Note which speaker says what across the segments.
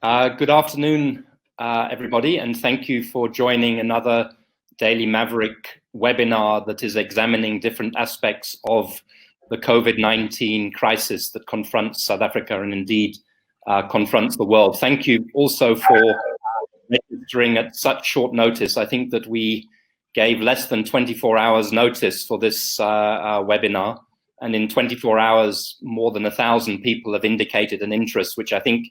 Speaker 1: Good afternoon, everybody, and thank you for joining another Daily Maverick webinar that is examining different aspects of the COVID-19 crisis that confronts South Africa and indeed confronts the world. Thank you also for registering at such short notice. I think that we gave less than 24 hours notice for this webinar, and in 24 hours, more than 1,000 people have indicated an interest, which I think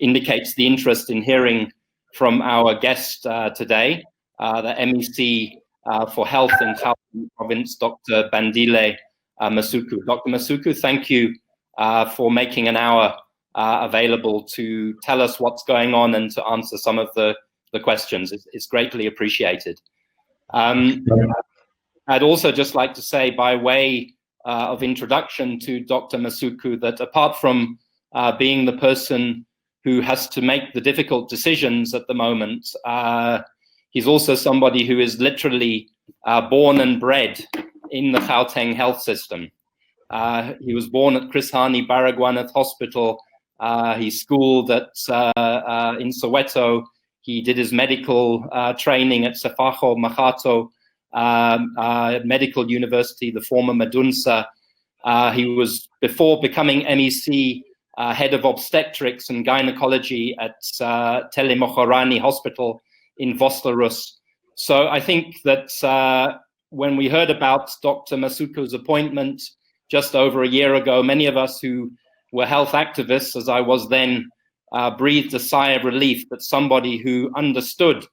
Speaker 1: indicates the interest in hearing from our guest today, the MEC for Health in Gauteng Province, Dr. Bandile Masuku. Dr. Masuku, thank you for making an hour available to tell us what's going on and to answer some of the questions. It's greatly appreciated. I'd also just like to say, by way of introduction to Dr. Masuku, that apart from being the person who has to make the difficult decisions at the moment, he's also somebody who is literally born and bred in the Gauteng health system. He was born at Chris Hani Baragwanath Hospital. He schooled at in Soweto. He did his medical training at Sefago Magato Medical University, the former Medunsa. He was, before becoming MEC, head of obstetrics and gynecology at Telemochorani Hospital in Vosloorus. So I think that when we heard about Dr. Masuku's appointment just over a year ago, many of us who were health activists, as I was then, breathed a sigh of relief that somebody who understood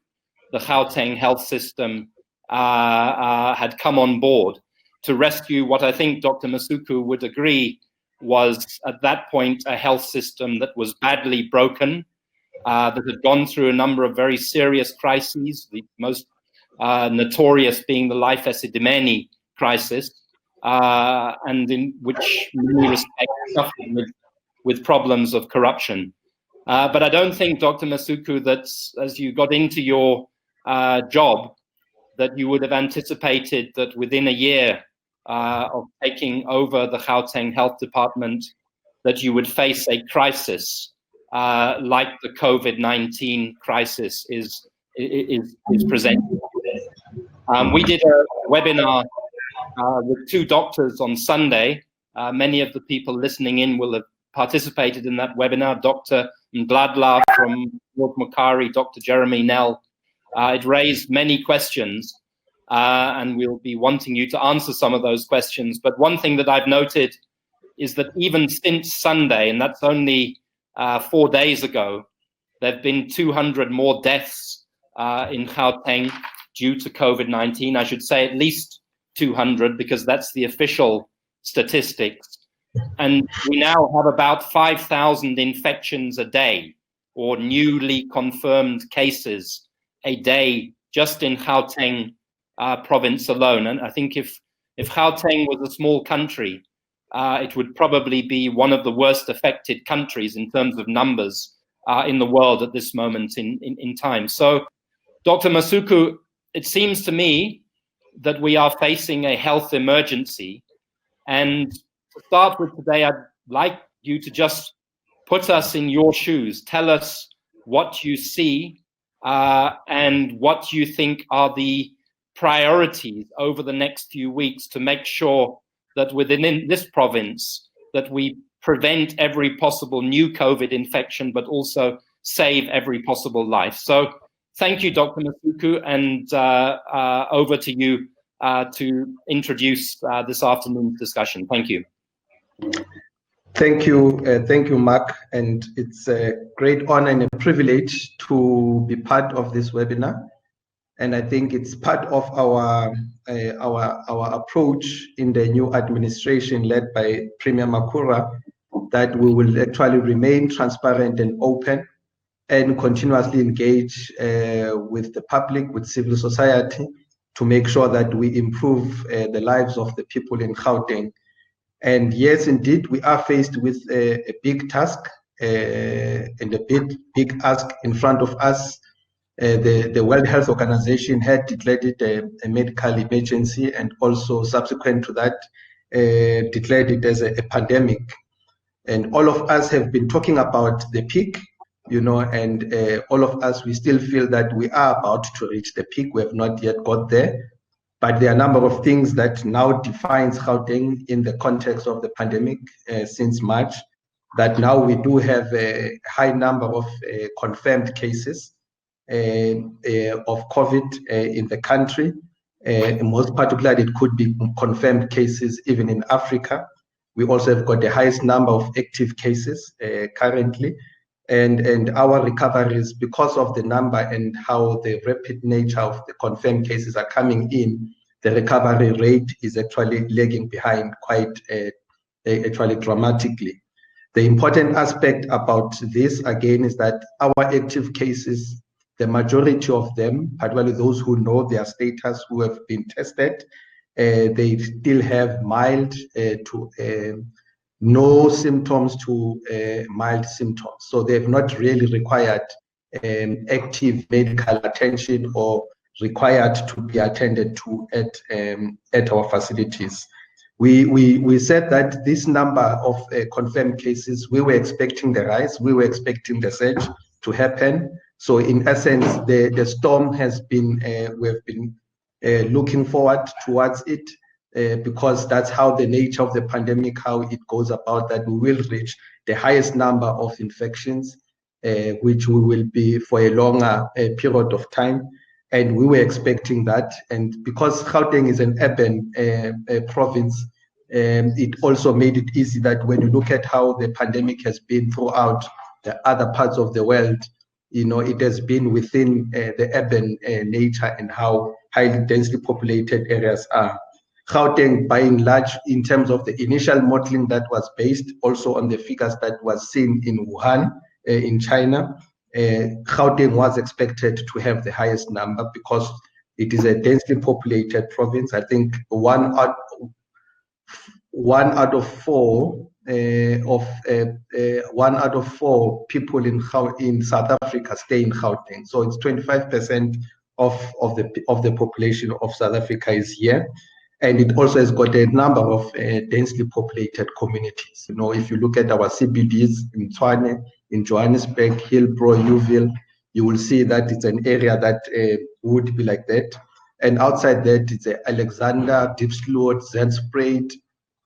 Speaker 1: the Gauteng health system had come on board to rescue what I think Dr. Masuku would agree was at that point a health system that was badly broken, that had gone through a number of very serious crises, the most notorious being the Life Esidimeni crisis, and in which many respects suffered with problems of corruption. But I don't think, Dr. Masuku, that as you got into your job, that you would have anticipated that within a year of taking over the Gauteng Health Department, that you would face a crisis like the COVID-19 crisis is presented. We did a webinar with two doctors on Sunday. Many of the people listening in will have participated in that webinar. Dr. Mgladla from North Mokari, Dr. Jeremy Nell. It raised many questions, and we'll be wanting you to answer some of those questions. But one thing that I've noted is that even since Sunday, and that's only 4 days ago, there have been 200 more deaths in Gauteng due to COVID-19. I should say at least 200, because that's the official statistics. And we now have about 5,000 infections a day, or newly confirmed cases a day, just in Gauteng province alone. And I think if Gauteng was a small country, it would probably be one of the worst affected countries in terms of numbers in the world at this moment in time. So, Dr. Masuku, it seems to me that we are facing a health emergency. And to start with today, I'd like you to just put us in your shoes. Tell us what you see and what you think are the priorities over the next few weeks to make sure that within this province that we prevent every possible new COVID infection, but also save every possible life. So thank you, Dr. Masuku, and over to you to introduce this afternoon's discussion. Thank you.
Speaker 2: Thank you, Mark, and it's a great honor and a privilege to be part of this webinar. And I think it's part of our approach in the new administration led by Premier Makura, that we will actually remain transparent and open and continuously engage with the public, with civil society, to make sure that we improve the lives of the people in Gauteng. And yes, indeed, we are faced with a big task and a big ask in front of us. The World Health Organization had declared it a medical emergency, and also subsequent to that, declared it as a pandemic. And all of us have been talking about the peak, and all of us, we still feel that we are about to reach the peak. We have not yet got there, but there are a number of things that now defines Gauteng in the context of the pandemic since March, that now we do have a high number of confirmed cases of COVID in the country. Most particularly, it could be confirmed cases even in Africa. We also have got the highest number of active cases currently. And our recoveries, because of the number and how the rapid nature of the confirmed cases are coming in, the recovery rate is actually lagging behind quite actually dramatically. The important aspect about this, again, is that our active cases, the majority of them, particularly those who know their status, who have been tested, they still have mild to no symptoms to mild symptoms. So they've not really required active medical attention or required to be attended to at our facilities. We said that this number of confirmed cases, we were expecting the rise, we were expecting the surge to happen. So in essence, the storm has been, we've been looking forward towards it because that's how the nature of the pandemic, how it goes about, that we will reach the highest number of infections, which we will be for a longer period of time. And we were expecting that. And because Gauteng is an urban province, it also made it easy that when you look at how the pandemic has been throughout the other parts of the world, it has been within the urban nature and how highly densely populated areas are. Gauteng, by and large, in terms of the initial modeling that was based also on the figures that was seen in Wuhan, in China, Gauteng was expected to have the highest number because it is a densely populated province. I think one out of four people in South Africa stay in Gauteng. So it's 25% of the population of South Africa is here. And it also has got a number of densely populated communities. If you look at our CBDs in Tshwane, in Johannesburg, Hillbrow, Newville, you will see that it's an area that would be like that. And outside that, it's Alexander, Diepsloot, Zandspruit,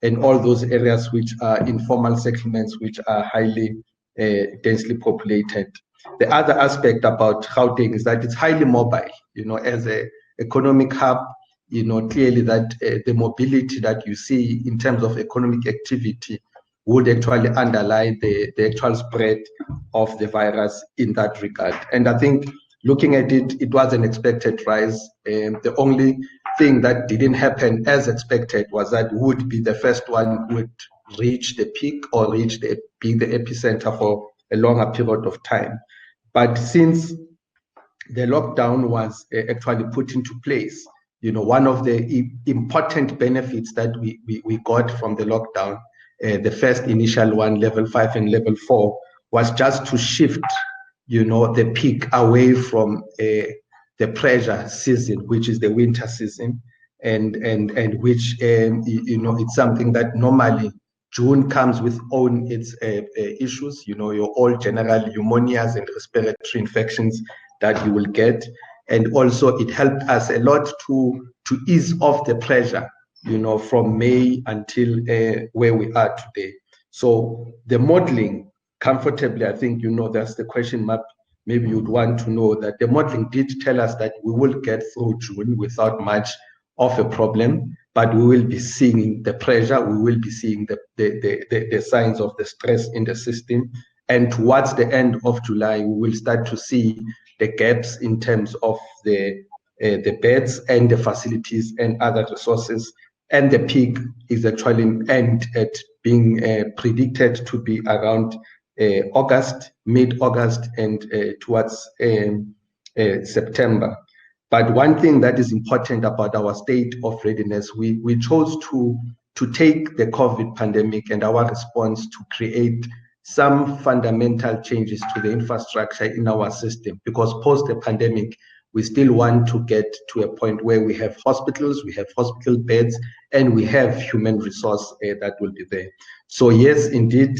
Speaker 2: and all those areas which are informal settlements, which are highly densely populated. The other aspect about Gauteng is that it's highly mobile, as an economic hub. Clearly that the mobility that you see in terms of economic activity would actually underlie the actual spread of the virus in that regard. And I think looking at it, it was an expected rise. The only thing that didn't happen as expected was that we would be the first one who would reach the peak or be the epicenter for a longer period of time. But since the lockdown was actually put into place, one of the important benefits that we got from the lockdown, the first initial one, level 5 and level 4, was just to shift, the peak away from the pressure season, which is the winter season, and which, it's something that normally June comes with its issues, your all general pneumonias and respiratory infections that you will get. And also it helped us a lot to ease off the pressure, from May until where we are today. So the modeling comfortably, I think, that's the question mark. Maybe you'd want to know that the modeling did tell us that we will get through June without much of a problem, but we will be seeing the pressure, we will be seeing the signs of the stress in the system. And towards the end of July, we will start to see the gaps in terms of the beds and the facilities and other resources. And the peak is actually being predicted to be around August, mid-August, and towards September. But one thing that is important about our state of readiness, we chose to take the COVID pandemic and our response to create some fundamental changes to the infrastructure in our system, because post the pandemic, we still want to get to a point where we have hospitals, we have hospital beds, and we have human resource that will be there. So yes, indeed,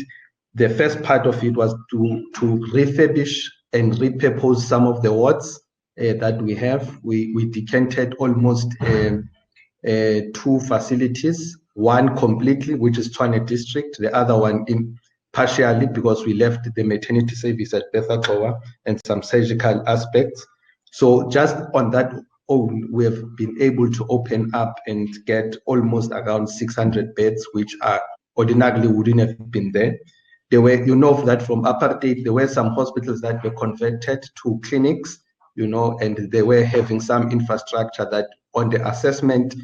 Speaker 2: The first part of it was to refurbish and repurpose some of the wards that we have. We decanted almost 2 facilities, one completely, which is Tshwane District, the other one in partially because we left the maternity service at Bethakowa and some surgical aspects. So just on that own, we have been able to open up and get almost around 600 beds, which are ordinarily wouldn't have been there. There were, you know, that from apartheid, there were some hospitals that were converted to clinics, you know, and they were having some infrastructure that on the assessment,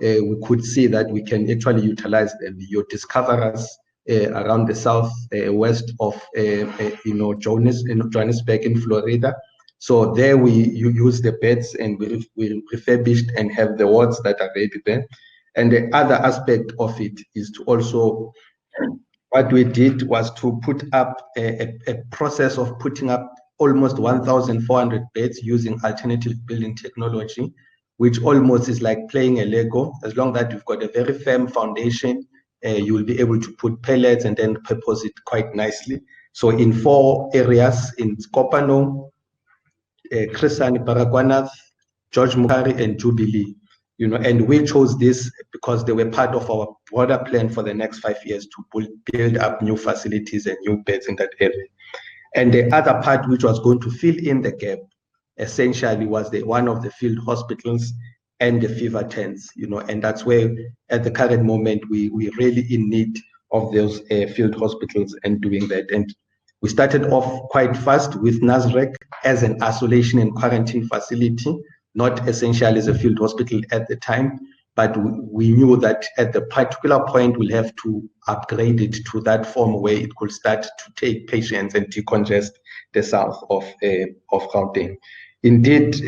Speaker 2: we could see that we can actually utilize them. You discover us around the south west of, you know, Johannesburg in Florida. So there you use the beds and we refurbished and have the wards that are ready there. And the other aspect of it is to also, what we did was to put up a process of putting up almost 1,400 beds using alternative building technology, which almost is like playing a Lego. As long as you've got a very firm foundation, you will be able to put pellets and then purpose it quite nicely. So in 4 areas, in Kopano, Chris Hani Baragwanath, George Mukari, and Jubilee, you know, and we chose this because they were part of our broader plan for the next 5 years to build up new facilities and new beds in that area. And the other part, which was going to fill in the gap, essentially was one of the field hospitals and the fever tents, you know, and that's where at the current moment we're really in need of those field hospitals and doing that. And we started off quite fast with Nasrec as an isolation and quarantine facility, not essentially as a field hospital at the time, but we knew that at the particular point we'll have to upgrade it to that form where it could start to take patients and decongest the south of Gauteng. Indeed,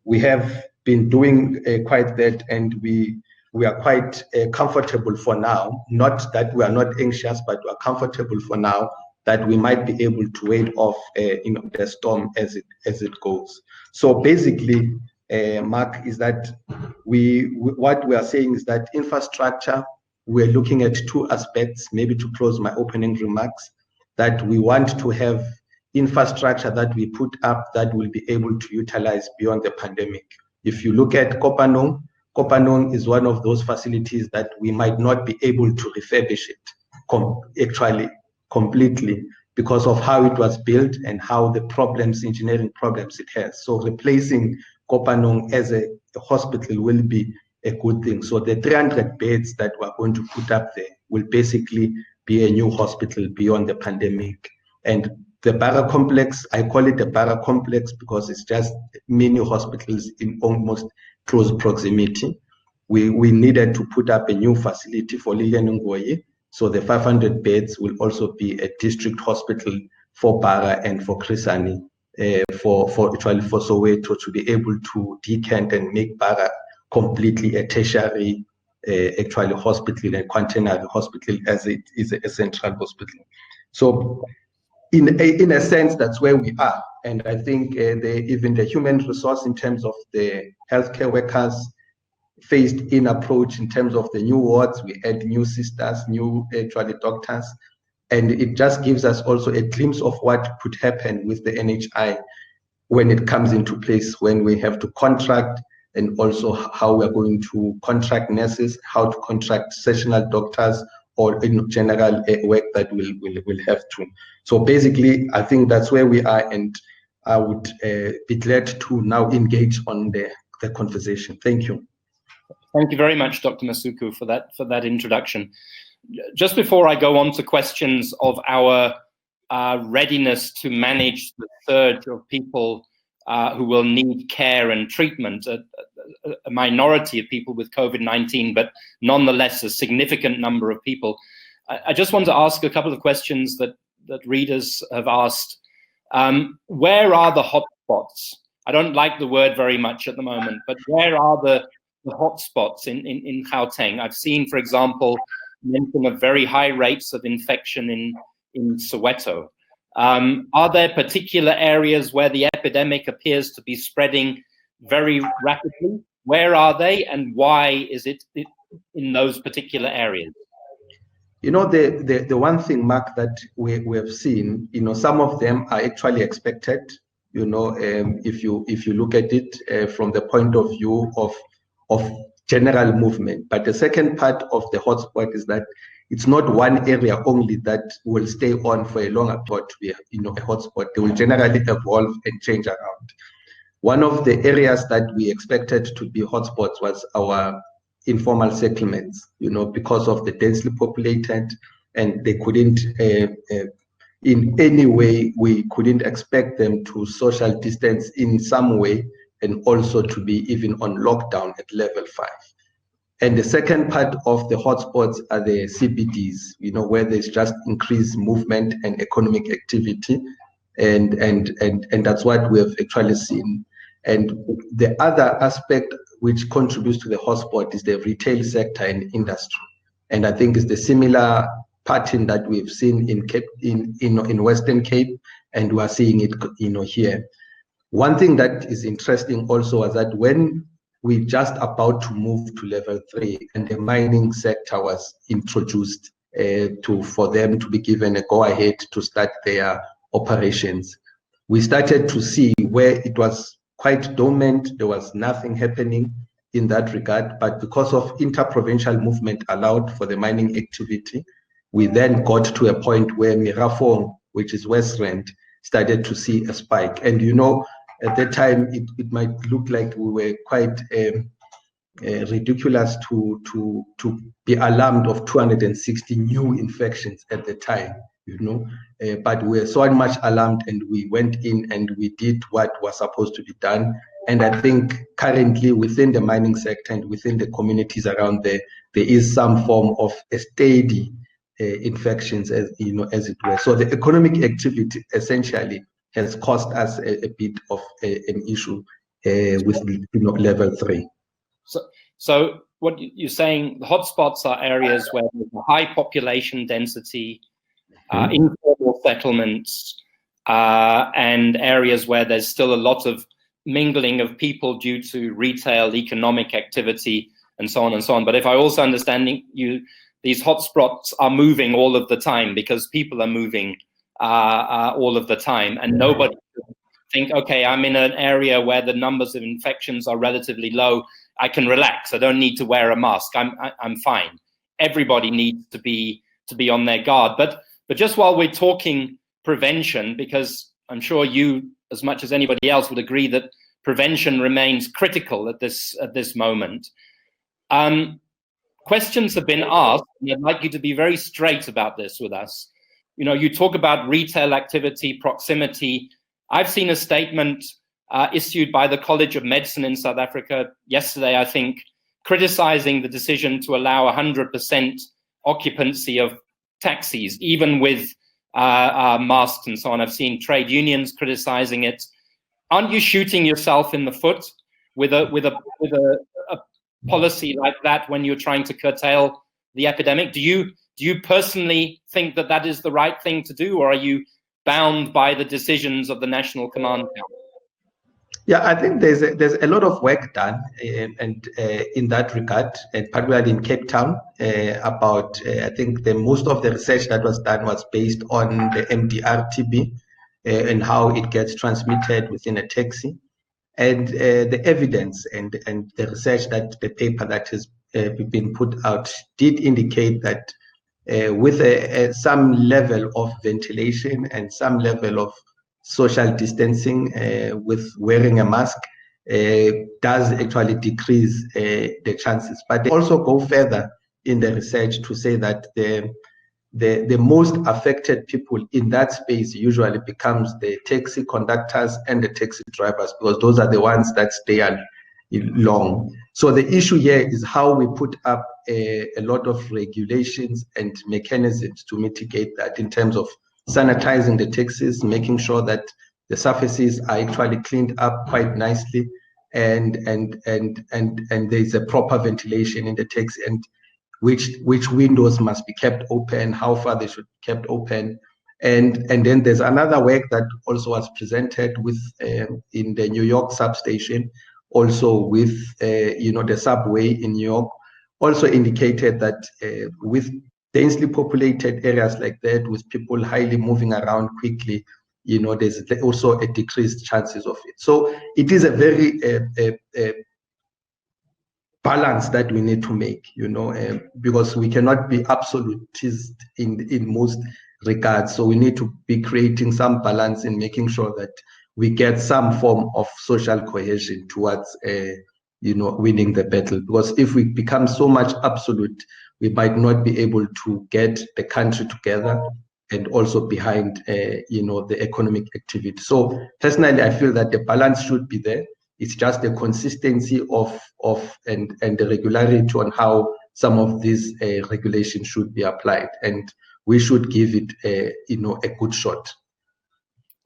Speaker 2: we have been doing quite that, and we are quite comfortable for now. Not that we are not anxious, but we are comfortable for now that we might be able to wade off you know, the storm as it goes. So basically, Mark, is that what we are saying is that infrastructure, we're looking at 2 aspects, maybe to close my opening remarks, that we want to have infrastructure that we put up that will be able to utilize beyond the pandemic. If you look at Kopanong is one of those facilities that we might not be able to refurbish it actually completely because of how it was built and how the engineering problems it has. So replacing Kopanong as a hospital will be a good thing. So the 300 beds that we're going to put up there will basically be a new hospital beyond the pandemic. And the Bara complex, I call it the Bara complex because it's just many hospitals in almost close proximity. We needed to put up a new facility for Lilian Ngoyi. So the 500 beds will also be a district hospital for Bara and for Chris Hani, for Soweto to be able to decant and make Bara completely a tertiary actually hospital and quaternary hospital as it is a central hospital. So in a sense, that's where we are. And I think even the human resource in terms of the healthcare workers phased in approach in terms of the new wards, we add new sisters, new actually doctors, and it just gives us also a glimpse of what could happen with the NHI when it comes into place, when we have to contract, and also how we're going to contract nurses, how to contract sessional doctors, or in general work that we'll have to. So basically, I think that's where we are, and I would be glad to now engage on the conversation. Thank you.
Speaker 1: Thank you very much, Dr. Masuku, for that introduction. Just before I go on to questions of our readiness to manage the surge of people who will need care and treatment, a minority of people with COVID-19, but nonetheless a significant number of people, I just want to ask a couple of questions that readers have asked. Where are the hotspots? I don't like the word very much at the moment, but where are the hotspots in Gauteng? I've seen, for example, mention of very high rates of infection in Soweto. Are there particular areas where the epidemic appears to be spreading very rapidly? Where are they, and why is it in those particular areas?
Speaker 2: You know, the one thing, Mark, that we have seen, you know, some of them are actually expected. You know, if you look at it from the point of view of general movement. But the second part of the hotspot is that it's not one area only that will stay on for a longer period to be, you know, a hotspot. They will generally evolve and change around. One of the areas that we expected to be hotspots was our informal settlements, you know, because of the densely populated, and they couldn't, in any way, we couldn't expect them to social distance in some way, and also to be even on lockdown at level 5. And the second part of the hotspots are the CBDs, you know, where there's just increased movement and economic activity, and that's what we have actually seen. And the other aspect which contributes to the hotspot is the retail sector and industry. And I think it's the similar pattern that we've seen in Western Cape, and we are seeing it, you know, here. One thing that is interesting also is that when we just about to move to level 3 and the mining sector was introduced for them to be given a go-ahead to start their operations, we started to see where it was quite dormant, there was nothing happening in that regard, but because of interprovincial movement allowed for the mining activity, we then got to a point where Mirafong, which is West Rand, started to see a spike. And you know, at that time, it might look like we were quite ridiculous to be alarmed of 260 new infections at the time, you know, but we were so much alarmed, and we went in and we did what was supposed to be done. And I think currently within the mining sector and within the communities around there is some form of a steady infections, as you know, as it were. So the economic activity essentially has caused us a bit of an issue with, you know, level 3.
Speaker 1: So what you're saying, the hotspots are areas where there's a high population density, informal settlements, and areas where there's still a lot of mingling of people due to retail, economic activity, and so on and so on. But if I also understand you, these hotspots are moving all of the time because people are moving all of the time, and nobody think, okay, I'm in an area where the numbers of infections are relatively low, I can relax, I don't need to wear a mask, I'm fine. Everybody needs to be on their guard. But just while we're talking prevention, because I'm sure you, as much as anybody else, would agree that prevention remains critical at this moment. Questions have been asked, and I'd like you to be very straight about this with us. You know, you talk about retail activity, proximity. I've seen a statement issued by the College of Medicine in South Africa yesterday, I think, criticizing the decision to allow 100% occupancy of taxis, even with masks and so on. I've seen trade unions criticizing it. Aren't you shooting yourself in the foot with a policy like that when you're trying to curtail the epidemic? Do you personally think that that is the right thing to do, or are you bound by the decisions of the National Command Council?
Speaker 2: Yeah, I think there's a lot of work done and in that regard, and particularly in Cape Town, about I think most of the research that was done was based on the MDR TB and how it gets transmitted within a taxi, and the evidence and the research, that the paper that has been put out did indicate that with some level of ventilation and some level of social distancing with wearing a mask does actually decrease the chances. But they also go further in the research to say that the most affected people in that space usually becomes the taxi conductors and the taxi drivers, because those are the ones that stay long. So the issue here is how we put up a lot of regulations and mechanisms to mitigate that, in terms of sanitizing the taxis, making sure that the surfaces are actually cleaned up quite nicely, and there's a proper ventilation in the taxi, and which windows must be kept open, how far they should be kept open. And then there's another work that also was presented with in the New York substation, also with the subway in New York, also indicated that with densely populated areas like that, with people highly moving around quickly, there's also a decreased chances of it. So it is a very balance that we need to make, because we cannot be absolutist in most regards. So we need to be creating some balance in making sure that we get some form of social cohesion towards, winning the battle. Because if we become so much absolute, we might not be able to get the country together and also behind, the economic activity. So personally, I feel that the balance should be there. It's just the consistency and the regularity on how some of these regulations should be applied, and we should give it a good shot.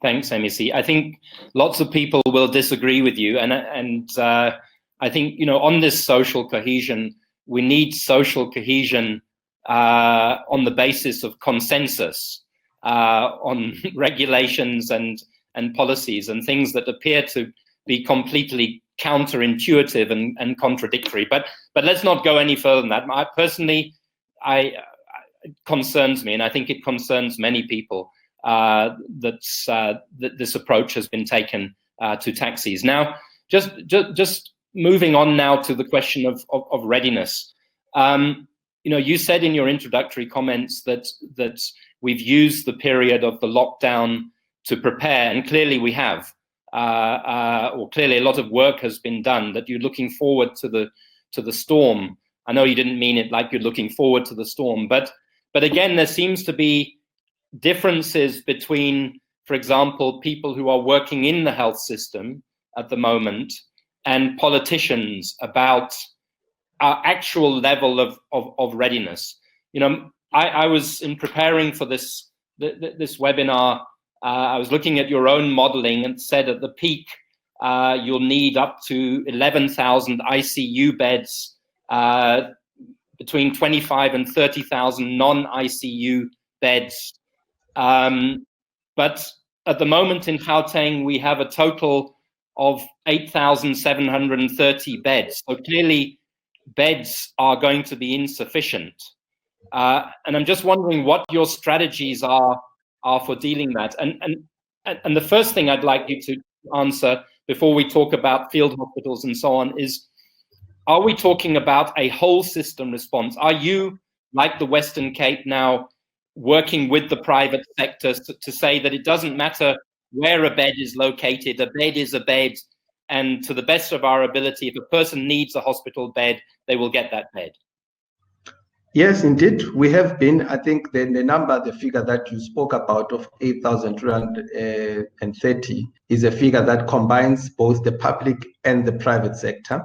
Speaker 1: Thanks, MEC. I think lots of people will disagree with you, and I think on this social cohesion, we need social cohesion on the basis of consensus on regulations and policies and things that appear to be completely counterintuitive and contradictory. But let's not go any further than that. Personally, it concerns me, and I think it concerns many people that this approach has been taken to taxis. Now, just moving on now to the question of readiness. You said in your introductory comments that we've used the period of the lockdown to prepare, and clearly we have. Or clearly a lot of work has been done, that you're looking forward to the storm. I know you didn't mean it like you're looking forward to the storm, but again, there seems to be differences between, for example, people who are working in the health system at the moment and politicians about our actual level of readiness. I was, in preparing for this webinar, I was looking at your own modeling and said at the peak, you'll need up to 11,000 ICU beds, between 25 and 30,000 non-ICU beds. But at the moment in Gauteng, we have a total of 8,730 beds. So clearly, beds are going to be insufficient. And I'm just wondering what your strategies are for dealing that. And the first thing I'd like you to answer before we talk about field hospitals and so on is, are we talking about a whole system response? Are you, like the Western Cape now, working with the private sector to say that it doesn't matter where a bed is located, a bed is a bed, and to the best of our ability, if a person needs a hospital bed, they will get that bed?
Speaker 2: Yes, indeed. We have been, I think the figure that you spoke about of 8,330 is a figure that combines both the public and the private sector.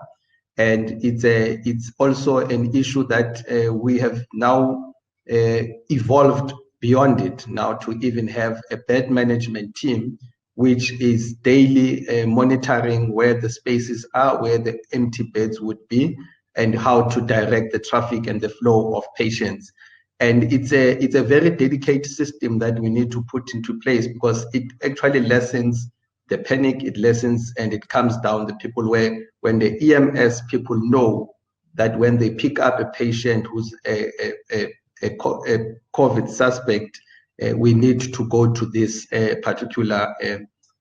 Speaker 2: And it's also an issue that we have now evolved beyond it now to even have a bed management team, which is daily monitoring where the spaces are, where the empty beds would be, and how to direct the traffic and the flow of patients. And it's a very dedicated system that we need to put into place, because it actually lessens the panic, it lessens, and it comes down the people where, when the EMS people know that when they pick up a patient who's a COVID suspect, we need to go to this particular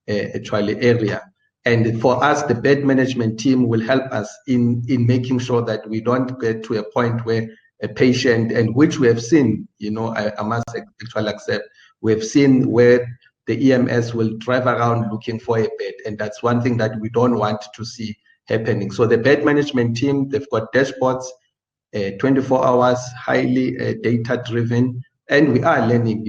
Speaker 2: area. And for us, the bed management team will help us in making sure that we don't get to a point where a patient, and which we have seen, I must actually accept, we have seen where the EMS will drive around looking for a bed. And that's one thing that we don't want to see happening. So the bed management team, they've got dashboards, 24 hours, highly data driven, and we are learning.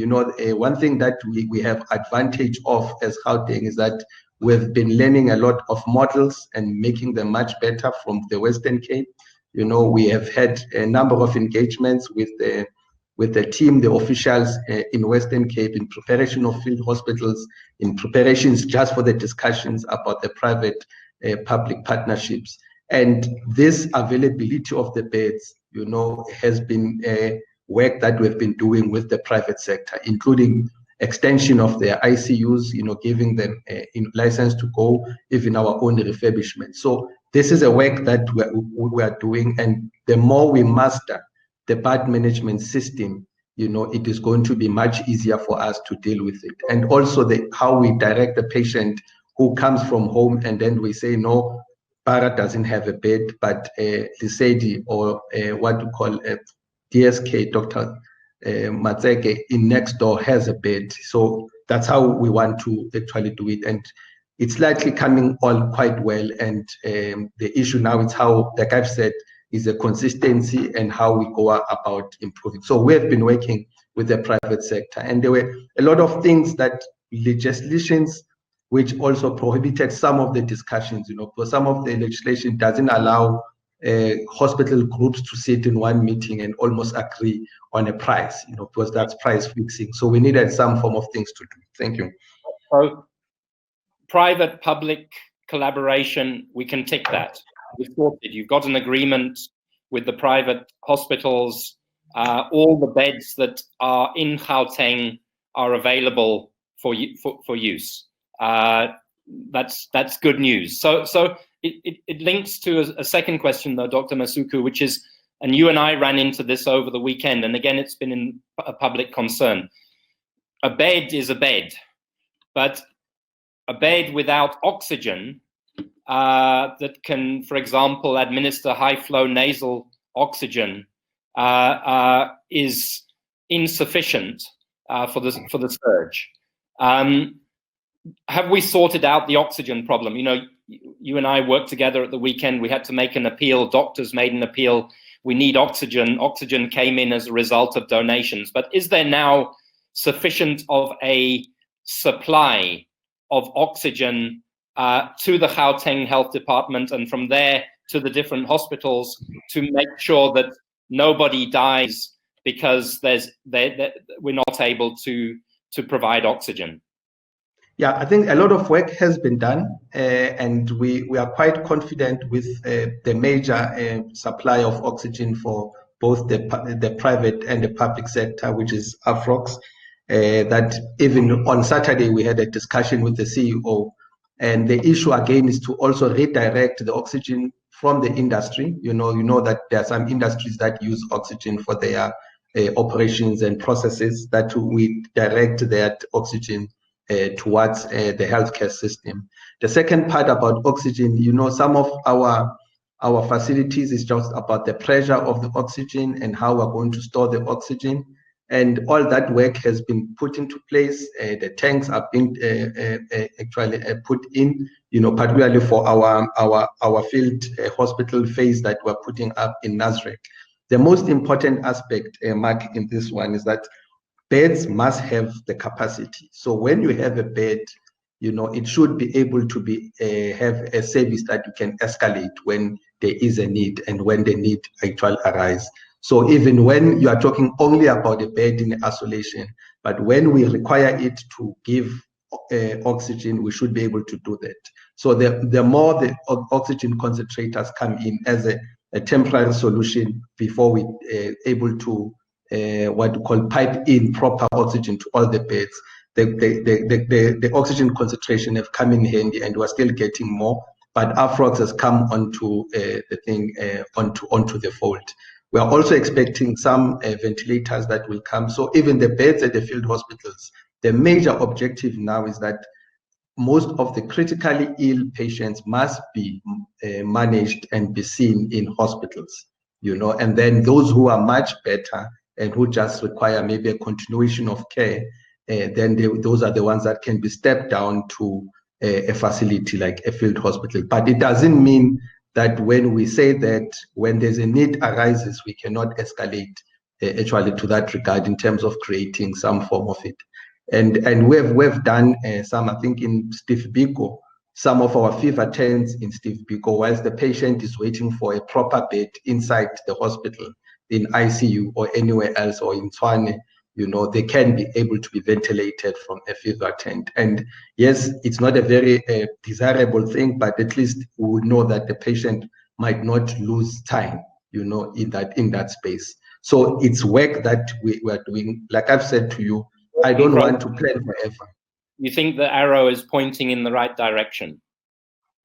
Speaker 2: One thing that we have advantage of as Gauteng is that we've been learning a lot of models and making them much better from the Western Cape. We have had a number of engagements with the team, the officials in Western Cape, in preparation of field hospitals, in preparations just for the discussions about the private public partnerships. And this availability of the beds, has been work that we've been doing with the private sector, including extension of their ICUs, giving them a license to go, even our own refurbishment. So this is a work that we are doing, and the more we master the bad management system, it is going to be much easier for us to deal with it. And also how we direct the patient who comes from home, and then we say, no, Para doesn't have a bed, but Lisedi or what we call a DSK, Dr. Matseke, in next door has a bed. So that's how we want to actually do it. And it's likely coming all quite well. And the issue now is how, like I've said, is the consistency and how we go about improving. So we have been working with the private sector, and there were a lot of things that legislations which also prohibited some of the discussions, because some of the legislation doesn't allow hospital groups to sit in one meeting and almost agree on a price, because that's price fixing. So we needed some form of things to do. Thank you.
Speaker 1: So private-public collaboration, we can tick that. We've sorted. You've got an agreement with the private hospitals. All the beds that are in Gauteng are available for use. That's good news. So it links to a second question, though, Dr. Masuku, which is, and you and I ran into this over the weekend, and again, it's been in a public concern. A bed is a bed, but a bed without oxygen that can, for example, administer high-flow nasal oxygen is insufficient for the surge. Have we sorted out the oxygen problem? You and I worked together at the weekend. We had to make an appeal. Doctors made an appeal. We need oxygen. Oxygen came in as a result of donations. But is there now sufficient of a supply of oxygen to the Gauteng Health Department and from there to the different hospitals to make sure that nobody dies because we're not able to provide oxygen?
Speaker 2: Yeah, I think a lot of work has been done, and we are quite confident with the major supply of oxygen for both the private and the public sector, which is Afrox. That even on Saturday we had a discussion with the CEO, and the issue again is to also redirect the oxygen from the industry. You know that there are some industries that use oxygen for their operations and processes, that we direct that oxygen towards the healthcare system. The second part about oxygen, some of our facilities is just about the pressure of the oxygen and how we're going to store the oxygen, and all that work has been put into place. The tanks are being actually put in, particularly for our field hospital phase that we're putting up in Maverick. The most important aspect, Mark, in this one is that beds must have the capacity. So when you have a bed, it should be able to have a service that you can escalate when there is a need and when the need actually arises. So even when you are talking only about a bed in isolation, but when we require it to give oxygen, we should be able to do that. So the more the oxygen concentrators come in as a temporary solution before we able to what we call pipe in proper oxygen to all the beds, the oxygen concentration have come in handy, and we're still getting more. But Afrox has come onto the thing onto the fold. We are also expecting some ventilators that will come. So even the beds at the field hospitals, the major objective now is that most of the critically ill patients must be managed and be seen in hospitals, and then those who are much better and who just require maybe a continuation of care, then those are the ones that can be stepped down to a facility like a field hospital. But it doesn't mean that when we say that when there's a need arises, we cannot escalate actually to that regard in terms of creating some form of it. And we've done some, I think, in Steve Biko, some of our fever tents in Steve Biko, whilst the patient is waiting for a proper bed inside the hospital, in ICU or anywhere else, or in Tshwane, they can be able to be ventilated from a fever tent. And yes, it's not a very desirable thing, but at least we would know that the patient might not lose time, in that space. So it's work that we are doing. Like I've said to you, I don't want to plan forever.
Speaker 1: You think the arrow is pointing in the right direction?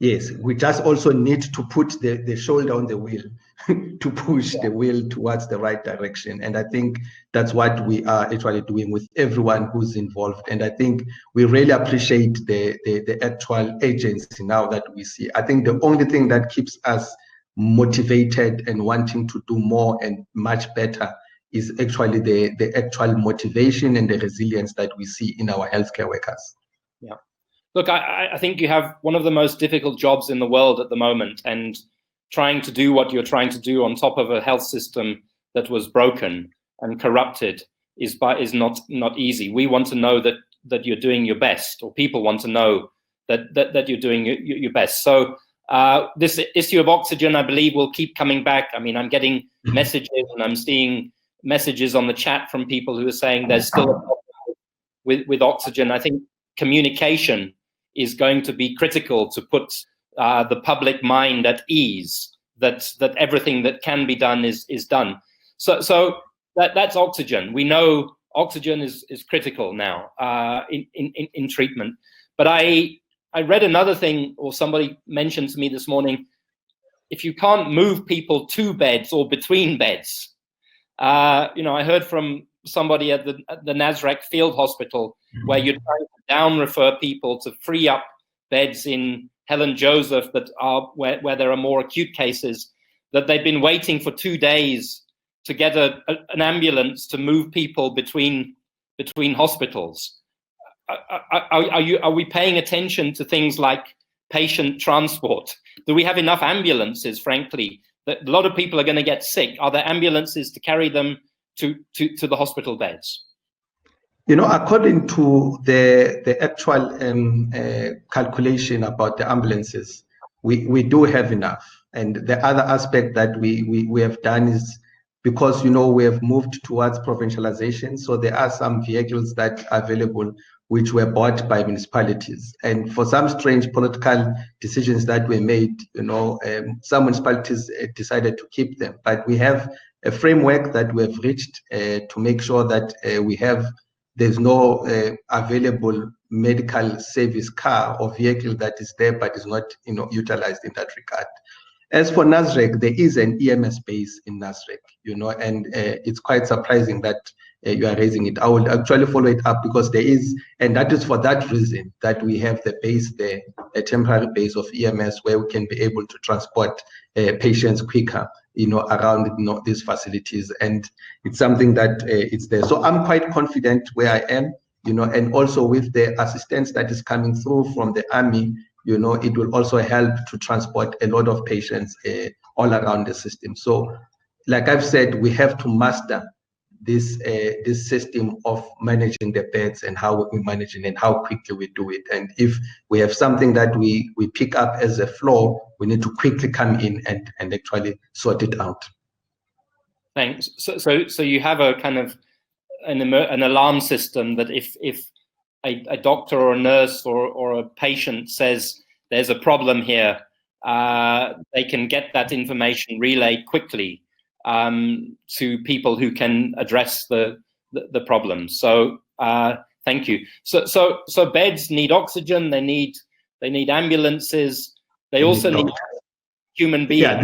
Speaker 2: Yes, we just also need to put the shoulder on the wheel to push the wheel towards the right direction. And I think that's what we are actually doing with everyone who's involved. And I think we really appreciate the actual agency now that we see. I think the only thing that keeps us motivated and wanting to do more and much better is actually the actual motivation and the resilience that we see in our healthcare workers.
Speaker 1: Yeah. Look, I think you have one of the most difficult jobs in the world at the moment, and trying to do what you're trying to do on top of a health system that was broken and corrupted is not easy. We want to know that you're doing your best, or people want to know that you're doing your best. So this issue of oxygen, I believe, will keep coming back. I mean, I'm getting messages, and I'm seeing messages on the chat from people who are saying there's still a problem with oxygen. I think communication is going to be critical to put the public mind at ease that everything that can be done is done. So that's oxygen. We know oxygen is critical now in treatment. But I read another thing, or somebody mentioned to me this morning, if you can't move people to beds or between beds, I heard from somebody at the Nasrec Field Hospital, where you're trying to down refer people to free up beds in Helen Joseph that are where there are more acute cases, that they've been waiting for 2 days to get an ambulance to move people between hospitals. Are we paying attention to things like patient transport? Do we have enough ambulances, frankly? That a lot of people are going to get sick. Are there ambulances to carry them to the hospital beds?
Speaker 2: According to the actual calculation about the ambulances, we do have enough. And the other aspect that we have done is, because we have moved towards provincialization, so there are some vehicles that are available which were bought by municipalities. And for some strange political decisions that were made, some municipalities decided to keep them. But we have a framework that we have reached to make sure that there's no available medical service car or vehicle that is there but is not utilized in that regard. As for Nasrec, there is an EMS base in Nasrec, and it's quite surprising that you are raising it. I will actually follow it up, because there is, and that is for that reason that we have the base there, a temporary base of EMS, where we can be able to transport patients quicker, around these facilities. And it's something that it's there. So I'm quite confident where I am, and also with the assistance that is coming through from the army, it will also help to transport a lot of patients all around the system. So, like I've said, we have to master this system of managing the beds and how we manage it and how quickly we do it. And if we have something that we pick up as a flaw, we need to quickly come in and actually sort it out.
Speaker 1: Thanks. So you have a kind of an alarm system that if a doctor or a nurse or a patient says there's a problem here, they can get that information relayed quickly to people who can address the problem. So thank you. So beds need oxygen. They need ambulances. They also need human beings.
Speaker 2: Yeah,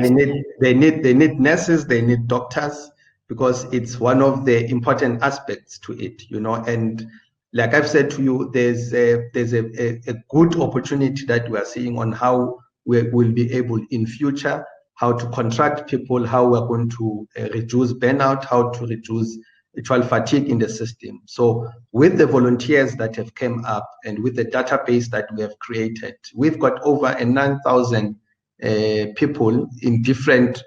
Speaker 2: they need nurses. They need doctors, because it's one of the important aspects to it. And like I've said to you, there's a good opportunity that we are seeing on how we will be able in future, how to contract people, how we're going to reduce burnout, how to reduce actual fatigue in the system. So with the volunteers that have come up and with the database that we have created, we've got over 9,000 people in different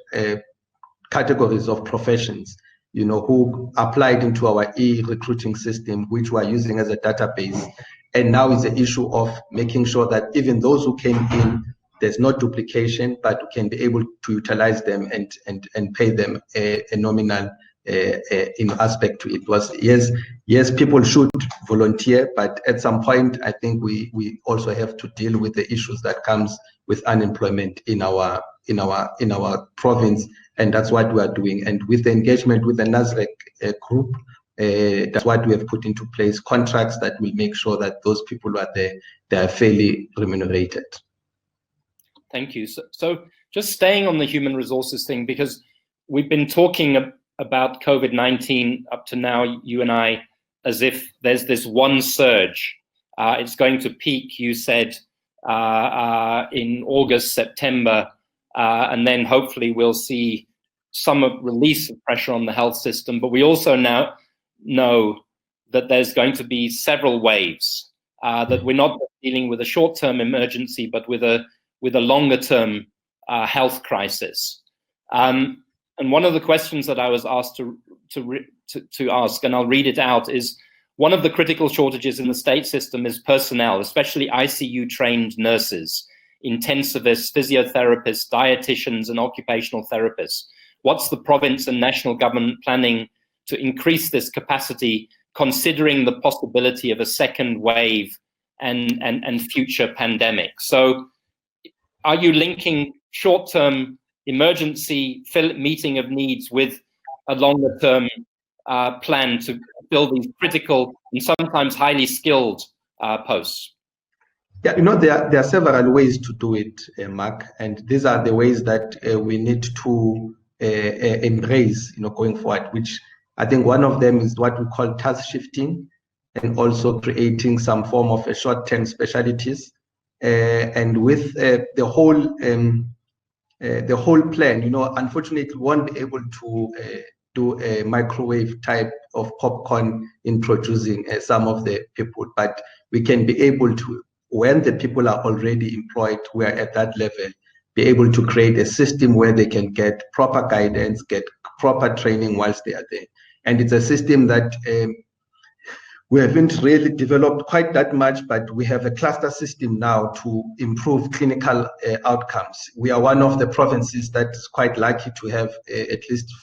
Speaker 2: categories of professions, who applied into our e-recruiting system, which we're using as a database. And now is the issue of making sure that even those who came in, there's no duplication, but we can be able to utilize them and pay them a nominal in aspect to it. Was yes, people should volunteer, but at some point, I think we also have to deal with the issues that comes with unemployment in our province, and that's what we are doing. And with the engagement with the Nasrec group, that's what we have put into place, contracts that will make sure that those people who are there, they are fairly remunerated.
Speaker 1: Thank you. So just staying on the human resources thing, because we've been talking about COVID-19 up to now, you and I, as if there's this one surge. It's going to peak, you said, in August, September, and then hopefully we'll see some release of pressure on the health system. But we also now know that there's going to be several waves, that we're not dealing with a short-term emergency, but with a longer-term health crisis. And one of the questions that I was asked to ask, and I'll read it out, is one of the critical shortages in the state system is personnel, especially ICU-trained nurses, intensivists, physiotherapists, dietitians, and occupational therapists. What's the province and national government planning to increase this capacity, considering the possibility of a second wave and future pandemic? So are you linking short-term emergency meeting of needs with a longer-term plan to fill these critical and sometimes highly skilled posts?
Speaker 2: Yeah, there are several ways to do it, Mark, and these are the ways that we need to embrace, going forward, which I think one of them is what we call task shifting, and also creating some form of a short-term specialties. And with the whole plan, unfortunately, we won't be able to do a microwave type of popcorn in producing some of the people, but we can be able to, when the people are already employed, we are at that level, be able to create a system where they can get proper guidance, get proper training whilst they are there. And it's a system that we haven't really developed quite that much, but we have a cluster system now to improve clinical outcomes. We are one of the provinces that's quite lucky to have at least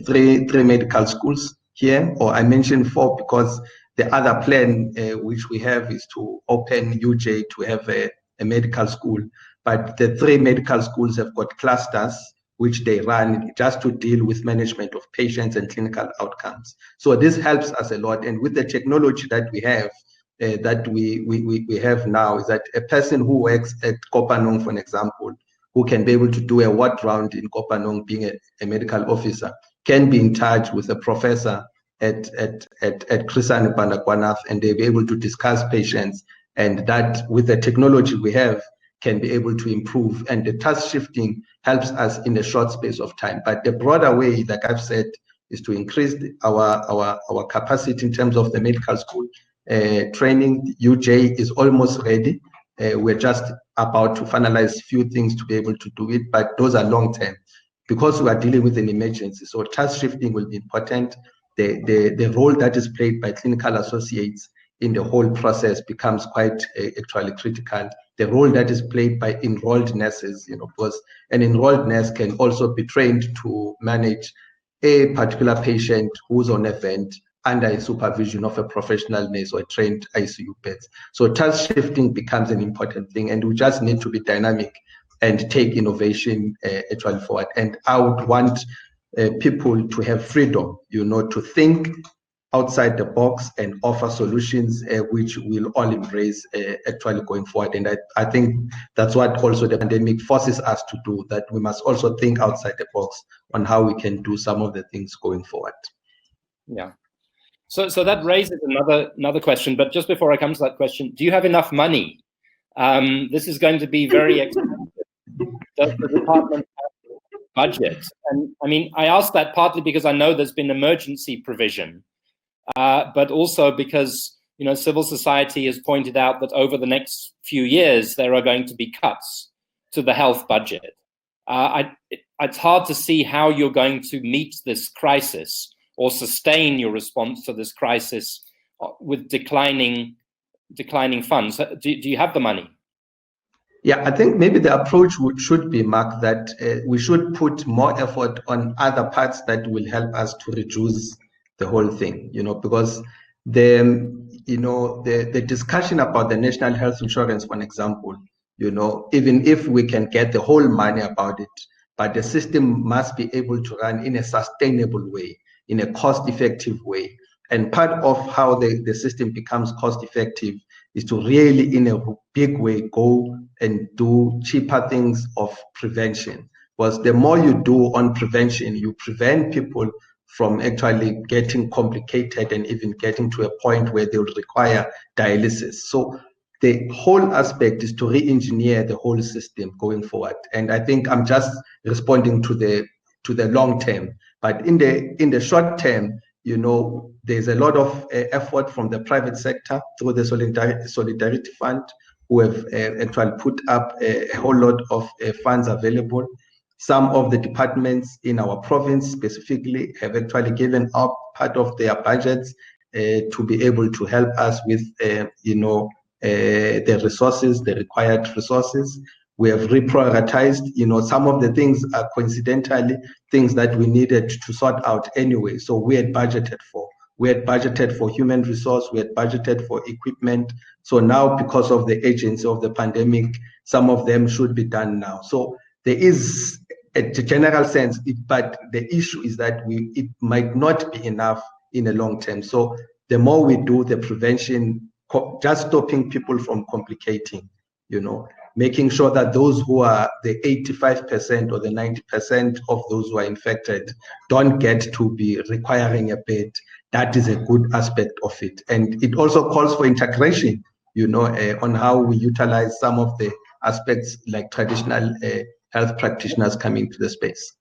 Speaker 2: three medical schools here, or I mentioned 4 because the other plan which we have is to open UJ to have a medical school. But the 3 medical schools have got clusters which they run just to deal with management of patients and clinical outcomes. So this helps us a lot. And with the technology that we have, we have now, is that a person who works at Kopanong, for an example, who can be able to do a ward round in Kopanong, being a medical officer, can be in touch with a professor at Krisani Pandakwanath, and they'll be able to discuss patients. And that, with the technology we have, can be able to improve, and the task shifting helps us in a short space of time. But the broader way, like I've said, is to increase our capacity in terms of the medical school training. UJ is almost ready. We're just about to finalize a few things to be able to do it, but those are long term because we are dealing with an emergency. So task shifting will be important. The role that is played by clinical associates in the whole process becomes quite actually critical. The role that is played by enrolled nurses, because an enrolled nurse can also be trained to manage a particular patient who's on a vent under a supervision of a professional nurse or a trained ICU bed. So task shifting becomes an important thing, and we just need to be dynamic and take innovation actually forward. And I would want people to have freedom, to think outside the box and offer solutions which we'll all embrace actually going forward. And I think that's what also the pandemic forces us to do, that we must also think outside the box on how we can do some of the things going forward. Yeah.
Speaker 1: So that raises another question, but just before I come to that question, do you have enough money? This is going to be very expensive. Does the department have budget? And I mean, I ask that partly because I know there's been emergency provision, but also because civil society has pointed out that over the next few years there are going to be cuts to the health budget. It's hard to see how you're going to meet this crisis or sustain your response to this crisis with declining funds. Do you have the money?
Speaker 2: Yeah, I think maybe the approach should be, Mark, that we should put more effort on other parts that will help us to reduce the whole thing, because the discussion about the national health insurance, for example, even if we can get the whole money about it, but the system must be able to run in a sustainable way, in a cost-effective way. And part of how the system becomes cost-effective is to really, in a big way, go and do cheaper things of prevention. Because the more you do on prevention, you prevent people from actually getting complicated and even getting to a point where they will require dialysis. So the whole aspect is to re-engineer the whole system going forward. And I think I'm just responding to the long term. But in the short term, there's a lot of effort from the private sector through the Solidarity Fund, who have actually put up a whole lot of funds available. Some of the departments in our province specifically have actually given up part of their budgets to be able to help us with, the resources, the required resources. We have reprioritized, some of the things are coincidentally things that we needed to sort out anyway. So we had budgeted for. We had budgeted for human resource, we had budgeted for equipment. So now, because of the agency of the pandemic, some of them should be done now. So there is a general sense, but the issue is that it might not be enough in the long term. So the more we do the prevention, just stopping people from complicating, making sure that those who are the 85% or the 90% of those who are infected don't get to be requiring a bed. That is a good aspect of it. And it also calls for integration, on how we utilize some of the aspects like traditional health practitioners coming to the space.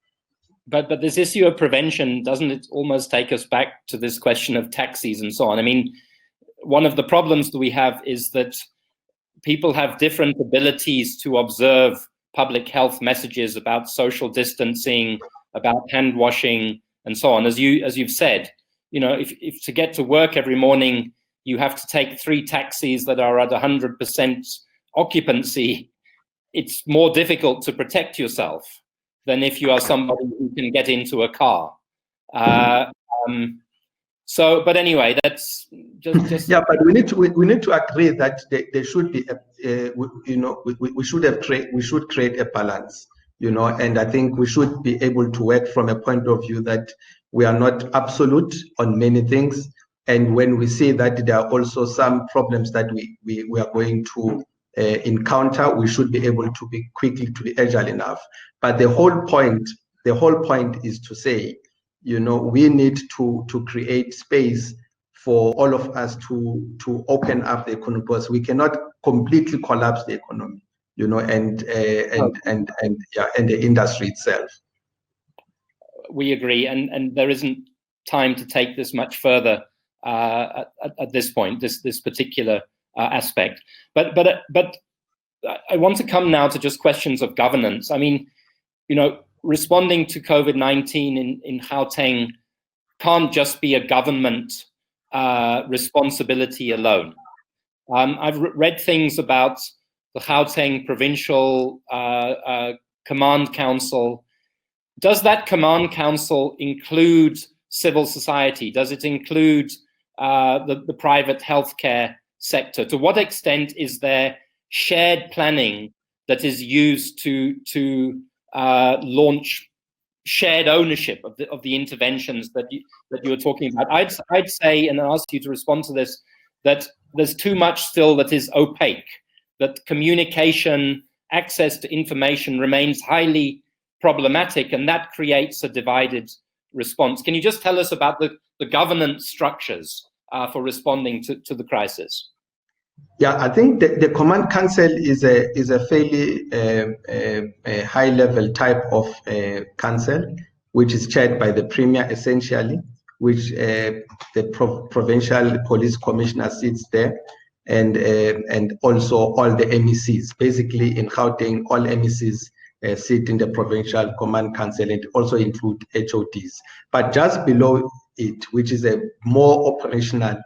Speaker 1: But this issue of prevention, doesn't it almost take us back to this question of taxis and so on? I mean, one of the problems that we have is that people have different abilities to observe public health messages about social distancing, about hand washing, and so on. As you've said, if to get to work every morning, you have to take 3 taxis that are at 100% occupancy, it's more difficult to protect yourself than if you are somebody who can get into a car. But anyway, that's just
Speaker 2: yeah. But we need to agree that there should be we should create a balance, and I think we should be able to work from a point of view that we are not absolute on many things, and when we see that there are also some problems that we are going to encounter, we should be able to be agile enough. But the whole point is to say, we need to create space for all of us to open up the economy, because we cannot completely collapse the economy, and the industry itself.
Speaker 1: We agree, and there isn't time to take this much further at this point, this particular aspect. But I want to come now to just questions of governance. I mean, responding to COVID-19 in Gauteng can't just be a government responsibility alone. I've read things about the Gauteng Provincial Command Council. Does that Command Council include civil society? Does it include the private healthcare sector? To what extent is there shared planning that is used to launch shared ownership of the interventions that you were talking about? I'd say, and I'll ask you to respond to this, that there's too much still that is opaque, that communication, access to information remains highly problematic, and that creates a divided response. Can you just tell us about the governance structures for responding to the crisis?
Speaker 2: Yeah, I think the Command Council is a fairly high level type of council, which is chaired by the Premier essentially, which the Provincial Police Commissioner sits there, and also all the MECs. Basically in Gauteng, all MECs sit in the Provincial Command Council, and also include HODs. But just below it, which is a more operational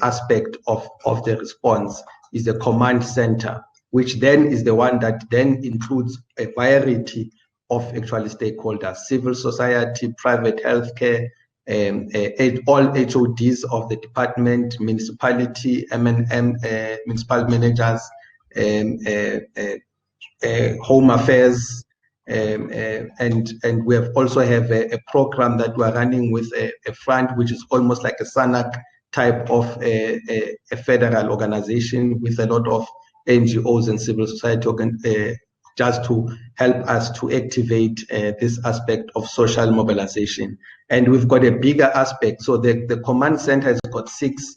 Speaker 2: aspect of the response, is the command center, which then is the one that then includes a variety of actually stakeholders: civil society, private healthcare, all HODs of the department, municipality, M&M, municipal managers, home affairs, and we have also have a program that we are running with a fund which is almost like a SANAC type of a federal organization with a lot of NGOs and civil society just to help us to activate this aspect of social mobilization. And we've got a bigger aspect. So the command center has got 6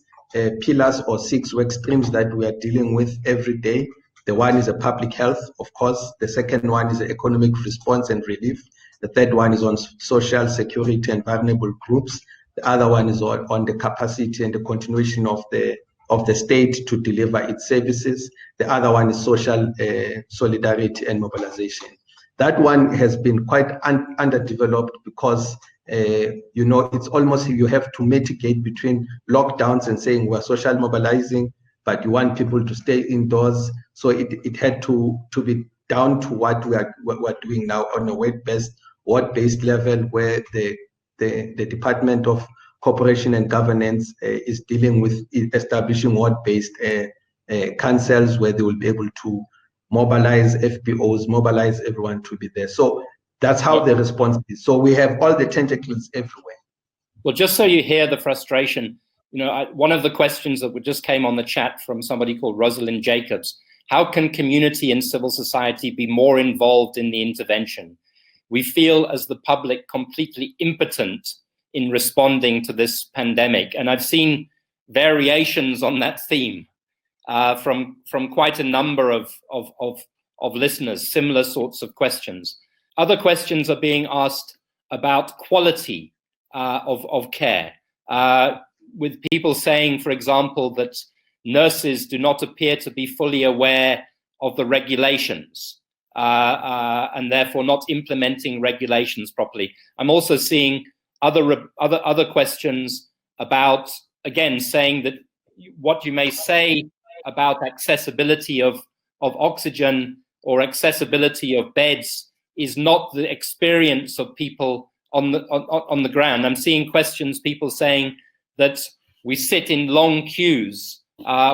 Speaker 2: pillars or 6 work streams that we are dealing with every day. The one is a public health, of course. The second one is economic response and relief. The third one is on social security and vulnerable groups. The other one is on the capacity and the continuation of the state to deliver its services. The other one is social solidarity and mobilization. That one has been quite underdeveloped because it's almost you have to mitigate between lockdowns and saying we're social mobilizing, but you want people to stay indoors. So it had to be down to what we're doing now on a ward-based level, where the Department of Cooperation and Governance is dealing with establishing ward-based councils where they will be able to mobilize FPOs, mobilize everyone to be there. So that's how the response is. So we have all the tentacles everywhere.
Speaker 1: Well, just so you hear the frustration, one of the questions that just came on the chat from somebody called Rosalind Jacobs, how can community and civil society be more involved in the intervention? We feel as the public completely impotent in responding to this pandemic. And I've seen variations on that theme from quite a number of listeners, similar sorts of questions. Other questions are being asked about quality of care, with people saying, for example, that nurses do not appear to be fully aware of the regulations and therefore not implementing regulations properly. I'm also seeing other questions about, again, saying that what you may say about accessibility of oxygen or accessibility of beds is not the experience of people on the ground. I'm seeing questions, people saying that we sit in long queues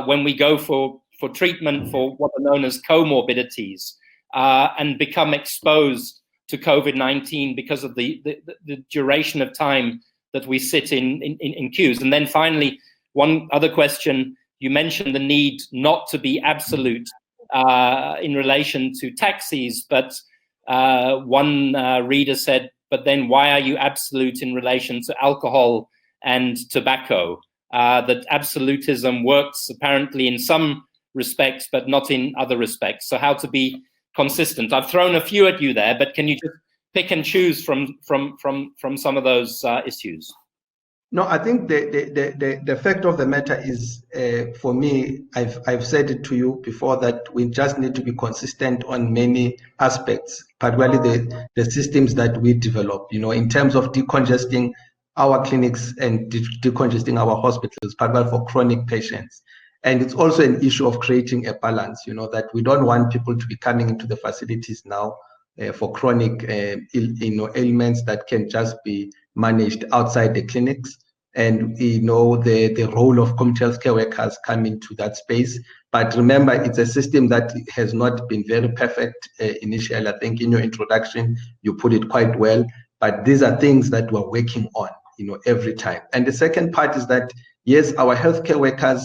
Speaker 1: when we go for treatment for what are known as comorbidities and become exposed to COVID-19 because of the duration of time that we sit in queues. And then finally, one other question, you mentioned the need not to be absolute in relation to taxis, but one reader said, but then why are you absolute in relation to alcohol and tobacco? That absolutism works apparently in some respects, but not in other respects. So how to be consistent? I've thrown a few at you there, but can you just pick and choose from some of those issues?
Speaker 2: No, I think the fact of the matter is, for me, I've said it to you before, that we just need to be consistent on many aspects, particularly the systems that we develop, in terms of decongesting our clinics and decongesting our hospitals, particularly for chronic patients. And it's also an issue of creating a balance, that we don't want people to be coming into the facilities now for chronic ailments that can just be managed outside the clinics. And the role of community healthcare workers come into that space. But remember, it's a system that has not been very perfect initially. I think in your introduction, you put it quite well. But these are things that we're working on, every time. And the second part is that, yes, our healthcare workers,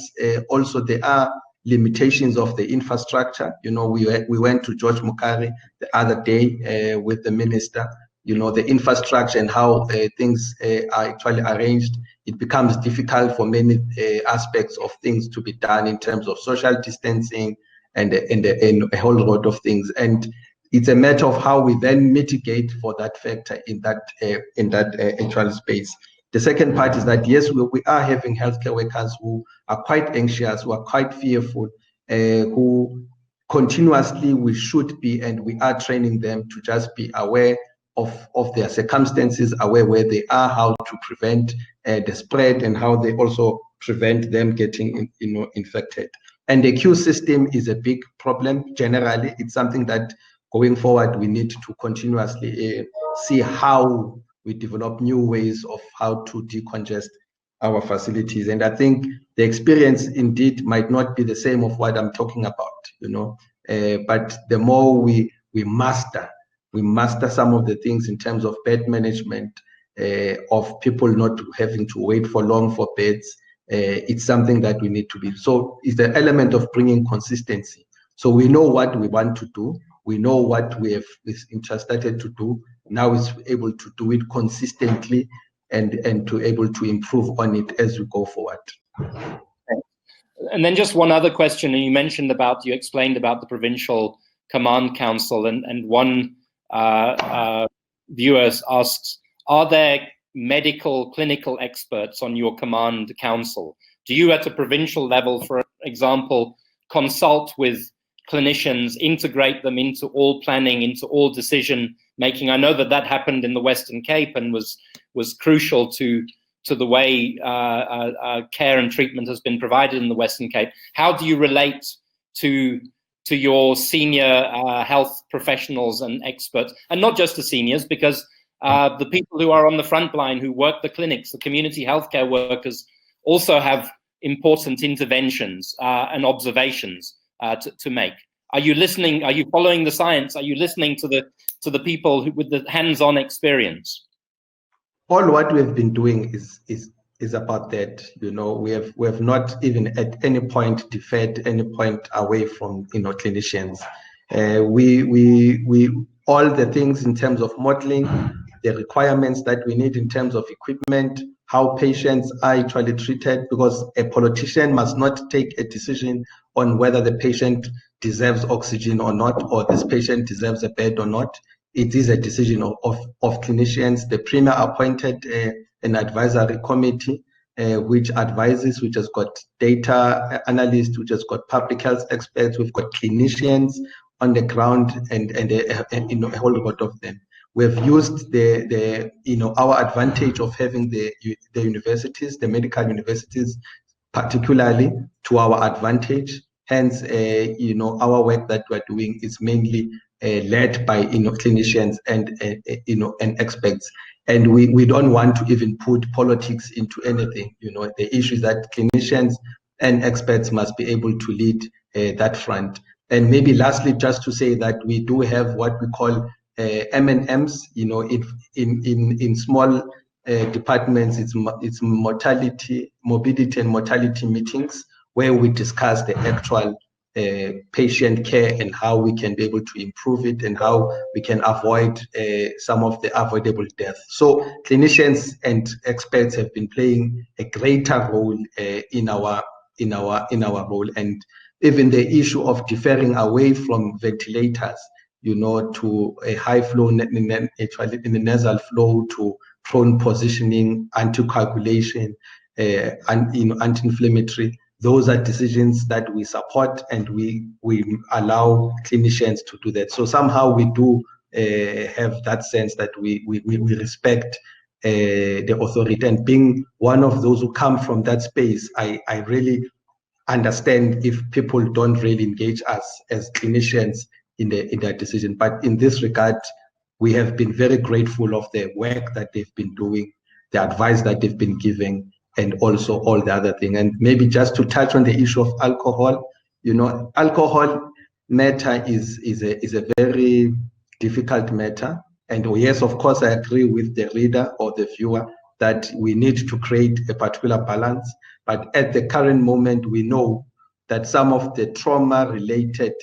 Speaker 2: also there are limitations of the infrastructure. We went to George Mukari the other day with the minister, the infrastructure and how things are actually arranged. It becomes difficult for many aspects of things to be done in terms of social distancing and a whole lot of things. And it's a matter of how we then mitigate for that factor in that actual space. The second part is that, yes, we are having healthcare workers who are quite anxious, who are quite fearful, who continuously we should be, and we are training them to just be aware of their circumstances, aware where they are, how to prevent the spread, and how they also prevent them getting infected. And the queue system is a big problem. Generally, it's something that going forward we need to continuously see how we develop new ways of how to decongest our facilities. And I think the experience indeed might not be the same of what I'm talking about, but the more we master some of the things in terms of bed management, of people not having to wait for long for beds, it's something that we need to be. So it's the element of bringing consistency. So we know what we want to do. We know what we have started to do. Now it's able to do it consistently and to able to improve on it as we go forward.
Speaker 1: And then just one other question, and you explained about the Provincial Command Council, and one viewer asks, are there medical clinical experts on your command council? Do you at a provincial level, for example, consult with clinicians, integrate them into all planning, into all decision making? I know that happened in the Western Cape and was crucial to the way care and treatment has been provided in the Western Cape. How do you relate to your senior health professionals and experts, and not just the seniors, because the people who are on the front line, who work the clinics, the community healthcare workers, also have important interventions and observations to make. Are you listening? Are you following the science? Are you listening to the people with the hands-on experience?
Speaker 2: All what we have been doing is about that. We have not even at any point deferred any point away from clinicians. We all the things in terms of modeling, the requirements that we need in terms of equipment, how patients are actually treated, because a politician must not take a decision on whether the patient deserves oxygen or not, or this patient deserves a bed or not. It is a decision of clinicians. The Premier appointed an advisory committee which advises, which has got data analysts, which has got public health experts, we've got clinicians on the ground, and a whole lot of them. We've used our advantage of having the universities, the medical universities, particularly to our advantage. Hence, our work that we're doing is mainly led by clinicians and experts, and we don't want to even put politics into anything. The issue is that clinicians and experts must be able to lead that front. And maybe lastly, just to say that we do have what we call M&Ms. In small departments, it's morbidity and mortality meetings where we discuss the actual patient care and how we can be able to improve it and how we can avoid some of the avoidable deaths. So clinicians and experts have been playing a greater role in our role, and even the issue of deferring away from ventilators, to a high flow, actually in the nasal flow, to prone positioning, anticoagulation, and anti-inflammatory. Those are decisions that we support, and we allow clinicians to do that. So somehow we do have that sense that we respect the authority, and being one of those who come from that space, I really understand if people don't really engage us as clinicians in that decision. But in this regard, we have been very grateful of the work that they've been doing, the advice that they've been giving, and also all the other thing. And maybe just to touch on the issue of alcohol, alcohol matter is a very difficult matter. And yes, of course, I agree with the reader or the viewer that we need to create a particular balance. But at the current moment, we know that some of the trauma-related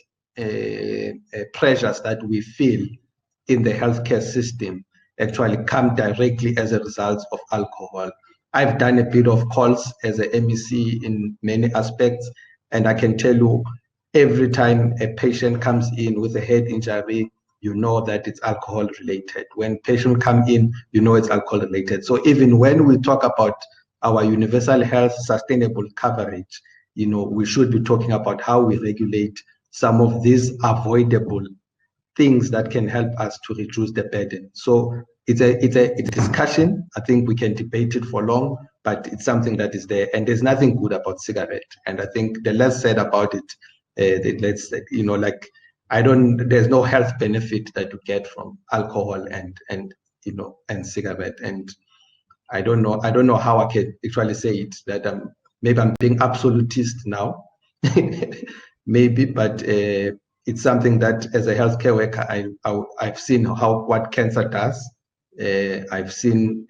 Speaker 2: pressures that we feel in the healthcare system actually come directly as a result of alcohol. I've done a bit of calls as a MEC in many aspects, and I can tell you, every time a patient comes in with a head injury, you know that it's alcohol related. When patients come in, you know it's alcohol related. So even when we talk about our universal health sustainable coverage, we should be talking about how we regulate some of these avoidable things that can help us to reduce the burden. So it's a discussion. I think we can debate it for long, but it's something that is there, and there's nothing good about cigarette. And I think the less said about it, there's no health benefit that you get from alcohol and cigarette. And I don't know how I can actually say it, that maybe I'm being absolutist now, maybe, but it's something that as a healthcare worker, I've seen what cancer does. I've seen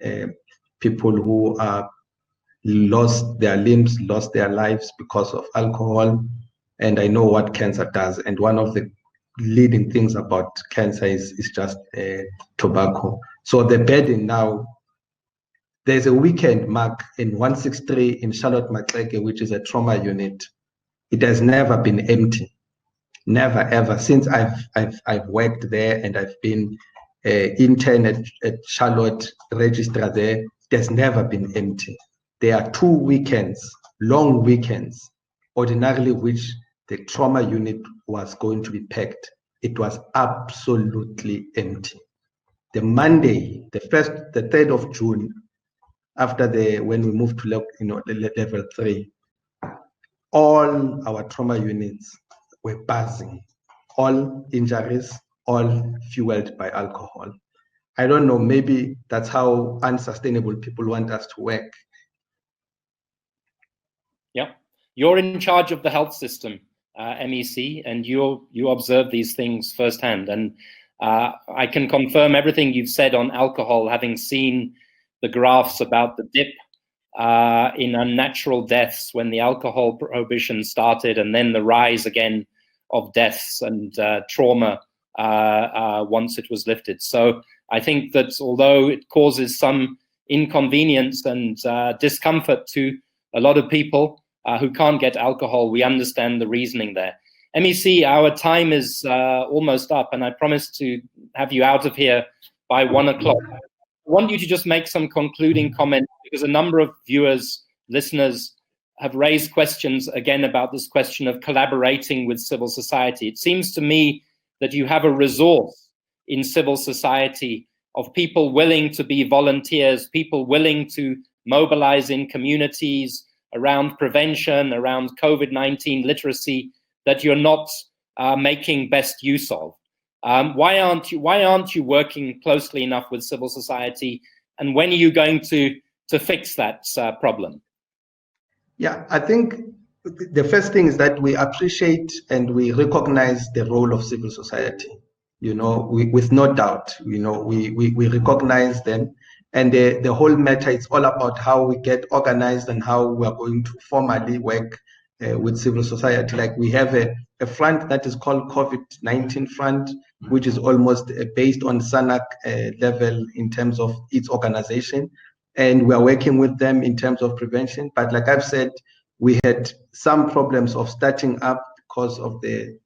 Speaker 2: people who are lost their limbs, lost their lives because of alcohol. And I know what cancer does. And one of the leading things about cancer is just tobacco. So the burden now, there's a weekend mark in 163 in Charlotte Maxeke, which is a trauma unit. It has never been empty. Never ever. Since I've worked there and I've been intern at Charlotte, registrar there, it has never been empty. There are 2 weekends, long weekends, ordinarily which the trauma unit was going to be packed. It was absolutely empty. The Monday, the 3rd of June, after when we moved to level 3, all our trauma units were buzzing. All injuries, all fueled by alcohol. I don't know, maybe that's how unsustainable people want us to work.
Speaker 1: Yeah, you're in charge of the health system, MEC, and you observe these things firsthand. And I can confirm everything you've said on alcohol, having seen the graphs about the dip in unnatural deaths when the alcohol prohibition started, and then the rise again of deaths and trauma once it was lifted. So I think that although it causes some inconvenience and discomfort to a lot of people who can't get alcohol, we understand the reasoning there. MEC, our time is almost up, and I promised to have you out of here by 1 o'clock. I want you to just make some concluding comments, because a number of viewers, listeners, have raised questions again about this question of collaborating with civil society. It seems to me that you have a resource in civil society of people willing to be volunteers, people willing to mobilize in communities around prevention, around COVID-19 literacy, that you're not making best use of. Why aren't you working closely enough with civil society, and when are you going to fix that problem?
Speaker 2: Yeah, I think the first thing is that we appreciate and we recognize the role of civil society. With no doubt, we recognize them, and the whole matter is all about how we get organized and how we are going to formally work with civil society. Like, we have a front that is called COVID-19 front, which is almost based on SANAC level in terms of its organization. And we are working with them in terms of prevention. But like I've said, we had some problems of starting up because of the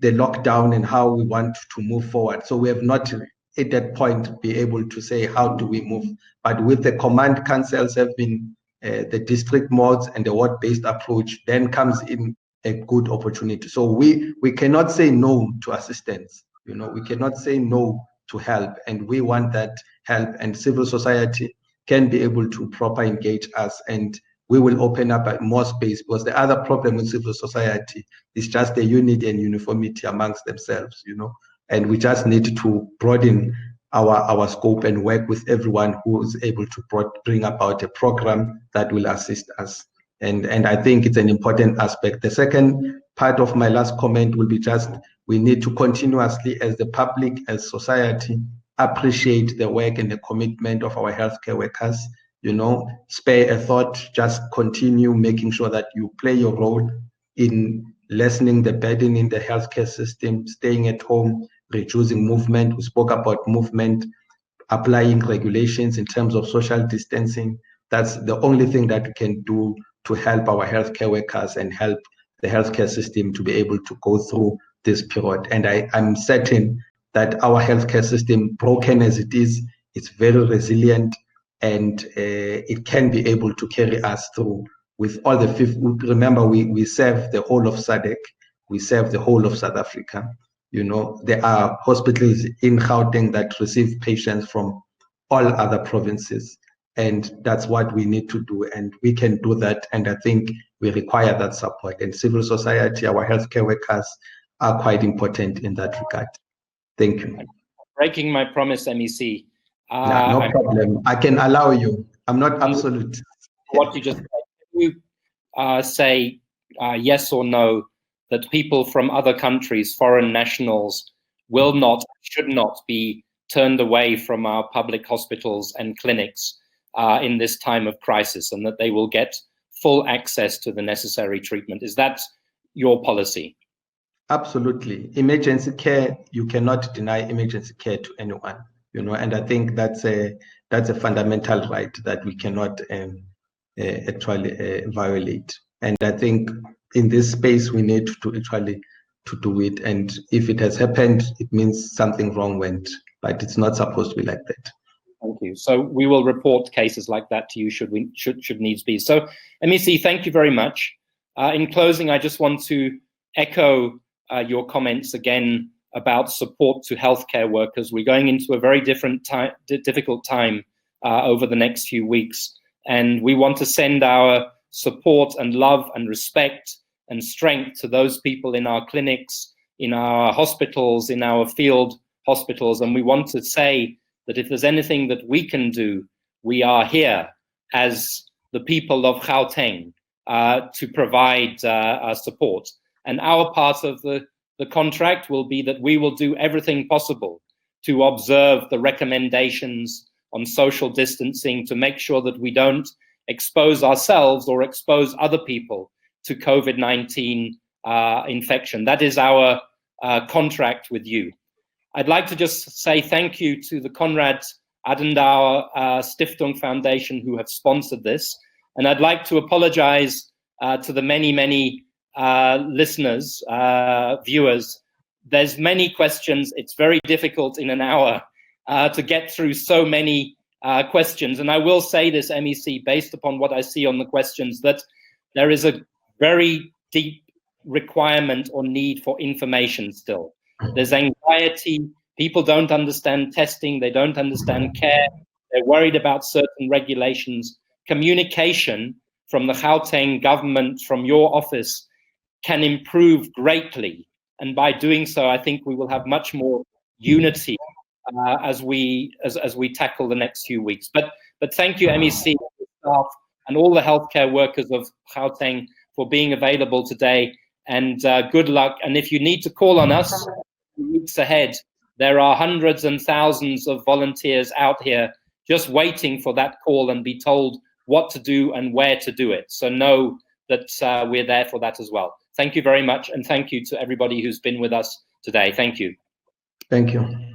Speaker 2: lockdown and how we want to move forward. So we have not at that point be able to say, how do we move? But with the command councils have been the district modes and the ward-based approach, then comes in a good opportunity. So we cannot say no to assistance. We cannot say no to help, and we want that help, and civil society can be able to properly engage us, and we will open up more space, because the other problem with civil society is just the unity and uniformity amongst themselves, and we just need to broaden our scope and work with everyone who is able to bring about a program that will assist us. And I think it's an important aspect. The second part of my last comment will be just, we need to continuously, as the public, as society, appreciate the work and the commitment of our healthcare workers. Spare a thought, just continue making sure that you play your role in lessening the burden in the healthcare system, staying at home, reducing movement. We spoke about movement, applying regulations in terms of social distancing. That's the only thing that we can do to help our healthcare workers and help the healthcare system to be able to go through this period. And I'm certain that our healthcare system, broken as it is, it's very resilient, and it can be able to carry us through with all the remember, we serve the whole of SADC, we serve the whole of South Africa. There are hospitals in Gauteng that receive patients from all other provinces, and that's what we need to do, and we can do that, and I think we require that support, and civil society, our healthcare workers, are quite important in that regard. Thank you.
Speaker 1: Breaking my promise, MEC.
Speaker 2: No problem. I can allow you. I'm not absolute.
Speaker 1: What you just said, can you say yes or no that people from other countries, foreign nationals, will not, should not be turned away from our public hospitals and clinics in this time of crisis, and that they will get full access to the necessary treatment. Is that your policy?
Speaker 2: Absolutely. Emergency care, you cannot deny emergency care to anyone, and I think that's a fundamental right that we cannot actually violate. And I think in this space we need to actually to do it. And if it has happened, it means something wrong went, but it's not supposed to be like that.
Speaker 1: Thank you. So we will report cases like that to you should needs be. So MEC, thank you very much. In closing, I just want to echo your comments again about support to healthcare workers. We're going into a very difficult time over the next few weeks, and we want to send our support and love and respect and strength to those people in our clinics, in our hospitals, in our field hospitals. And we want to say that if there's anything that we can do, we are here as the people of Gauteng to provide support. And our part of the contract will be that we will do everything possible to observe the recommendations on social distancing, to make sure that we don't expose ourselves or expose other people to COVID-19 infection. That is our contract with you. I'd like to just say thank you to the Konrad Adenauer Stiftung Foundation who have sponsored this. And I'd like to apologize to the many listeners, viewers. There's many questions. It's very difficult in an hour to get through so many questions. And I will say this, MEC, based upon what I see on the questions, that there is a very deep requirement or need for information still. There's anxiety. People don't understand testing. They don't understand care. They're worried about certain regulations. Communication from the Gauteng government, from your office, can improve greatly. And by doing so, I think we will have much more unity as we tackle the next few weeks. But thank you, MEC, staff, and all the healthcare workers of Gauteng for being available today. And good luck. And if you need to call on us in the weeks ahead, there are hundreds and thousands of volunteers out here just waiting for that call and be told what to do and where to do it. So know that we're there for that as well. Thank you very much. And thank you to everybody who's been with us today. Thank you.
Speaker 2: Thank you.